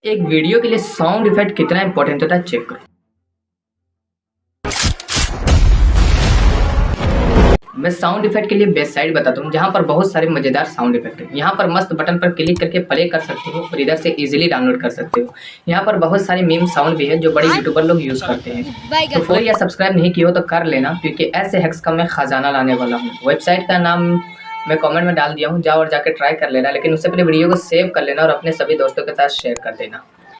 एक वीडियो के लिए साउंड इफेक्ट कितना इंपॉर्टेंट होता है चेक करो। मैं साउंड इफेक्ट के लिए बेस्ट साइट बताता हूँ जहाँ पर बहुत सारे मजेदार साउंड इफेक्ट है। यहाँ पर मस्त बटन पर क्लिक करके प्ले कर सकते हो और इधर से इजीली डाउनलोड कर सकते हो। यहाँ पर बहुत सारे मीम साउंड भी है जो बड़े यूट्यूबर लोग यूज करते हैं। तो फॉलो या सब्सक्राइब नहीं किया हो तो कर लेना, क्योंकि ऐसे हैक्स का मैं खजाना लाने वाला हूँ। वेबसाइट का नाम मैं कमेंट में डाल दिया हूँ, जाओ और जाके ट्राई कर लेना। लेकिन उससे पहले वीडियो को सेव कर लेना और अपने सभी दोस्तों के साथ शेयर कर देना।